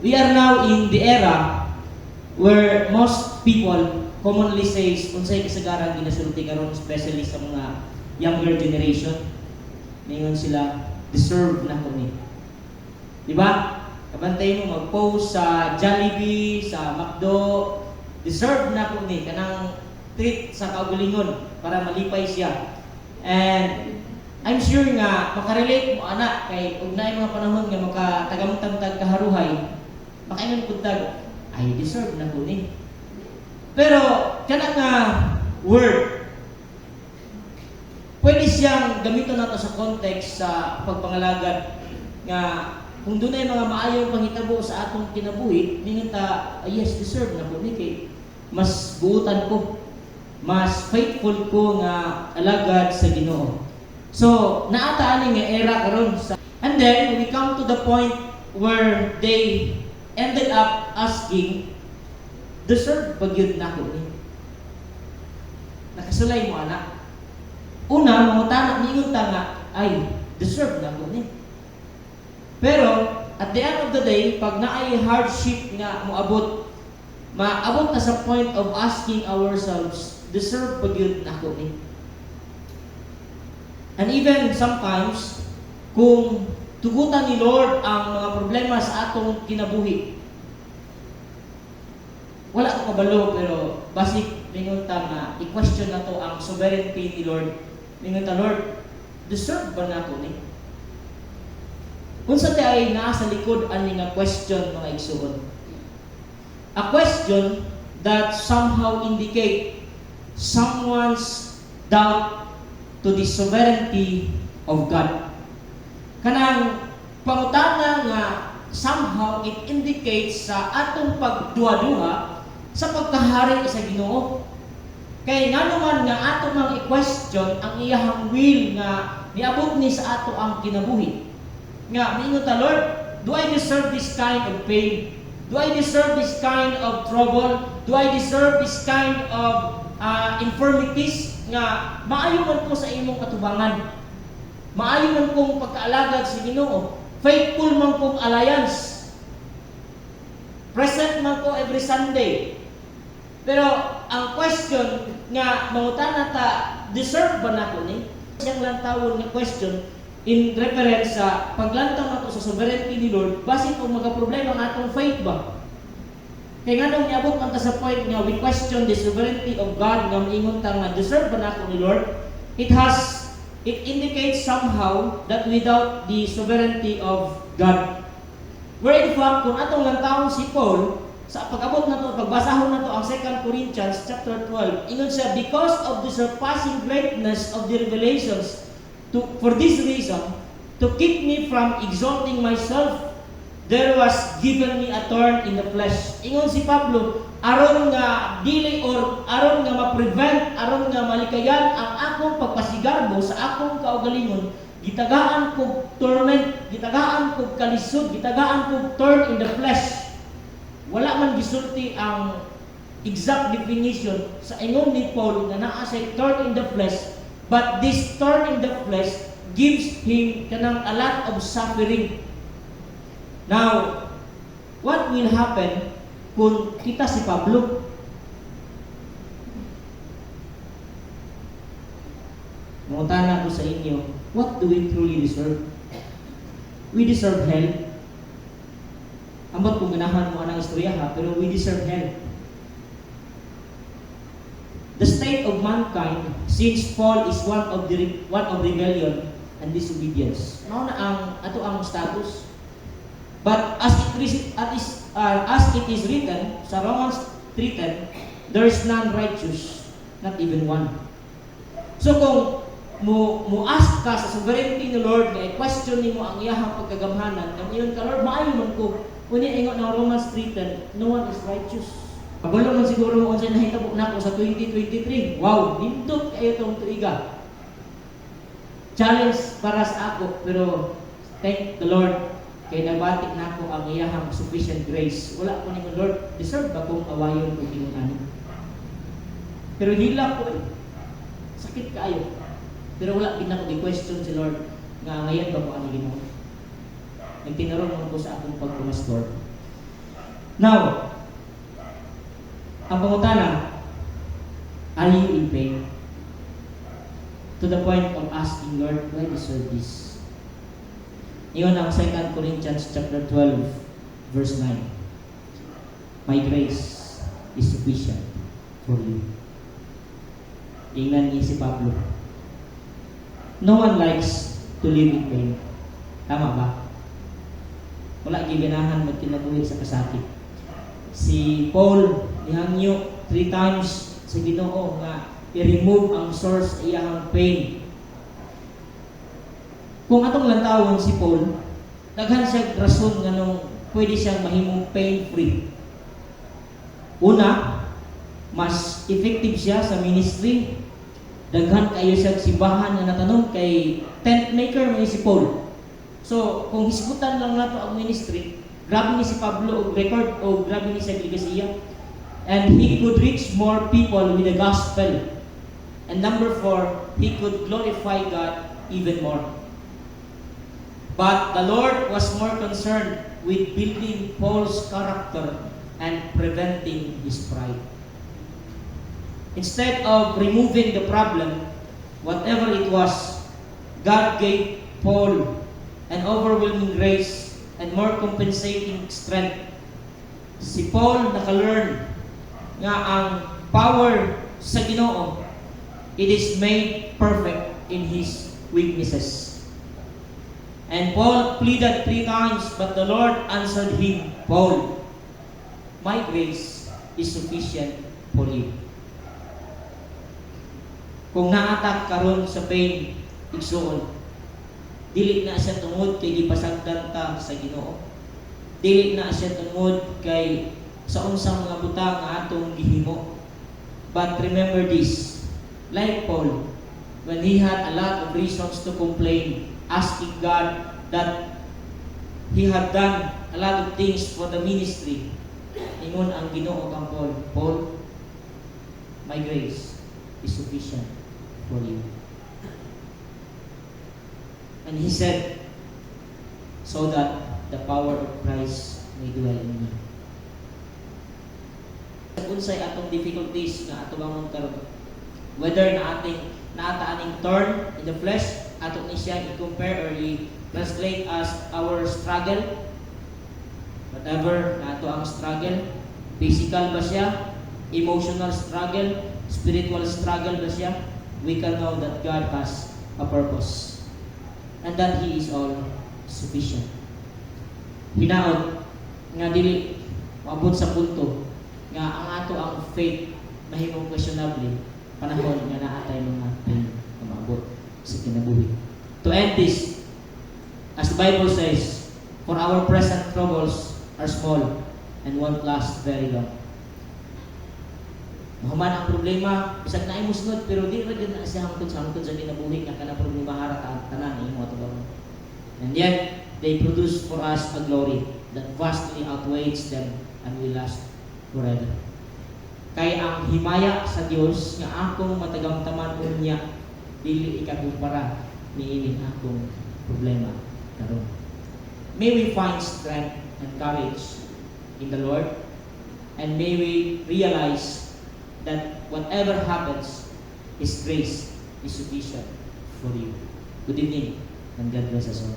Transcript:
We are now in the era where most people commonly says unsay kasagaran ginasulti karon, especially sa mga younger generation. Ningon sila, deserve na ko ni. Di ba? Kabantay mo mag-post sa Jollibee, sa McDo, deserve na ko ni kanang treat sa kaugalingon para malipay siya. And I'm sure nga makarelate mo anak kay ug naay mga panahon nga makatagamtang kaharuhay, makaingon pud tag I deserve na ko ni. Pero kanang nga word pwede siyang gamiton nato sa context sa pagpangalagad nga kung dunay mga maayong panghitabo sa atong kinabuhi, ningon ta yes, deserve na ko ni kay mas buutan ko, mas faithful ko nga alagad sa Ginoo. So naata ani nga era karon sa, and then we come to the point where they ended up asking, deserve ba gyud nako ni? Nakasulay mo anak. Una, mangutana ningon ta nga ay deserve nako ni. Pero at the end of the day, pag naay hardship nga moabot, maabot na sa point of asking ourselves, deserve ba gyud nako ni? And even sometimes, kung tugutan ni Lord ang mga problema sa atong kinabuhi, wala ko kabalo, pero basic ningon ta nga i-question na to ang sovereignty ni Lord. Ningon ta, Lord, deserve ba nako ni? Unsa ti ay naa sa likod ani nga question mga igsuon? A question that somehow indicate someone's doubt to the sovereignty of God. Kanang pangutana nga somehow it indicates sa atong pagduha-duha sa pagkahari sa Ginoo. Kay nanuman nga ato mang i-question ang iyahang will nga niabot ni sa ato ang kinabuhi. Nga mingon ta, Lord, do I deserve this kind of pain? Do I deserve this kind of trouble? Do I deserve this kind of infirmities nga maayo man ko sa imong katubangan? Maayo man kong pagkaalagad sa Ginoo. Faithful man kong alliance. Present man ko every Sunday. Pero ang question nga mangutana ta, deserve ba nako ni? Siyang lang tawon nga question in reference sa paglantaw nato sa sovereignty ni Lord, base kung magka-problema ang atong faith ba? Kaya nga nung niabot man ta sa point nga we question the sovereignty of God nga maingon ta nga deserve ba nako ni Lord, it indicates somehow that without the sovereignty of God. Where in fact, kung atong lantawon si Paul, sa pag-abot na to, pagbasahon na to ang 2 Corinthians chapter 12, ingon siya, because of the surpassing greatness of the revelations, for this reason, to keep me from exalting myself, there was given me a thorn in the flesh. Ingon si Pablo, aron nga dili or aron nga ma-prevent, aron nga malikayan ang akong pagpasigarbo sa akong kaugalingon, gitagaan kog torment, gitagaan kog kalisod, gitagaan kog thorn in the flesh. Wala man gisulti ang exact definition sa ingon ni Paul na naa sa thorn in the flesh, but this thorn in the flesh gives him kanang a lot of suffering. Now, what will happen kung kita si Pablo? Mungutana ko sa inyo, what do we truly deserve? We deserve hell. Ambot kung ganahan mo anang istorya ha, pero we deserve hell. The state of mankind since fall is one of rebellion and disobedience. Mao na ang status. But as it is written sa Romans 3:10, there is none righteous, not even one. So kung mo ask ka sa sovereignty ni Lord nga i-question nimo ang iyahang pagkagamhanan, kung iyon ka, Lord, maayo man ko. Unya ingon ng Romans 3:10, no one is righteous. Pagulong man siguro mo unsay nahitabo nako sa 2023. Wow, nindot kayo tong tuiga. Challenge para sa ako, pero thank the Lord kay nabatik nako ang iyahang sufficient grace. Wala ko ningon, Lord, deserve ba kong awayon kung ingon ani? Pero hila ko sakit kaayo. Pero wala din ako di-question si Lord nga ngayon ba ko ano Ginoo. Nagtinarong ko sa akong pagpumastor. Now, ang pangutana, are you in pain? To the point of asking, Lord, why deserve this? Iyon ang 2 Corinthians chapter 12, verse 9. My grace is sufficient for you. Tingnan niya si Pablo. No one likes to live in pain. Tama ba? Wala giganahan magkinabuhi sa kasakit. Si Paul nihangyo 3 times sa Ginoo nga i-remove ang source sa iyang pain. Kung atong lantawon si Paul, daghan siya rason nga nung pwede siyang mahimong pain-free. Una, mas effective siya sa ministry. Daghan kayo siya simbahan nga natanong kay tent maker may si Paul. So, kung hisgutan lang nato ang ministry, grabe ni si Pablo og record o grabe ni sa iglesia. And he could reach more people with the gospel. And number 4, he could glorify God even more. But the Lord was more concerned with building Paul's character and preventing his pride. Instead of removing the problem, whatever it was, God gave Paul an overwhelming grace and more compensating strength. Si Paul nakalearn nga ang power sa Ginoo, it is made perfect in his weaknesses. And Paul pleaded 3 times, but the Lord answered him, Paul, my grace is sufficient for you. Kung naatak karon sa pain, igsuon, dili na siya tungod kay gipasagdan ta sa Ginoo. Dili na siya tungod kay sa unsang mga butang nga atong gihimo. But remember this, like Paul, when he had a lot of reasons to complain, asking God that he had done a lot of things for the ministry, ingon ang Ginoo kang Paul, Paul, my grace is sufficient for you. And he said, so that the power of Christ may dwell in me. Unsay atong difficulties nga ato bang karon, whether naata aning thorn in the flesh, ato ni siya i-compare or i-translate as our struggle, whatever na ato ang struggle, physical ba siya, emotional struggle, spiritual struggle ba siya, we can know that God has a purpose and that He is all sufficient. Hinaot nga dili maabot sa punto nga ang ato ang faith mahimong questionable panahon nga naatay mga pain na maabot sa kinabuhi. To end this, as the Bible says, for our present troubles are small and won't last very long. Mahuman ang problema, bisag na imo sunod, pero di ra gyud na siya hangtod sa kinabuhi nga kana problema harat ang tanan imo ato. And yet, they produce for us a glory that vastly outweighs them and will last forever. Kay ang himaya sa Dios nga akong matagamtaman unya dili ikakumpara niining akong problema karon. May we find strength and courage in the Lord, and may we realize that whatever happens, His grace is sufficient for you. Good evening, and God bless us all.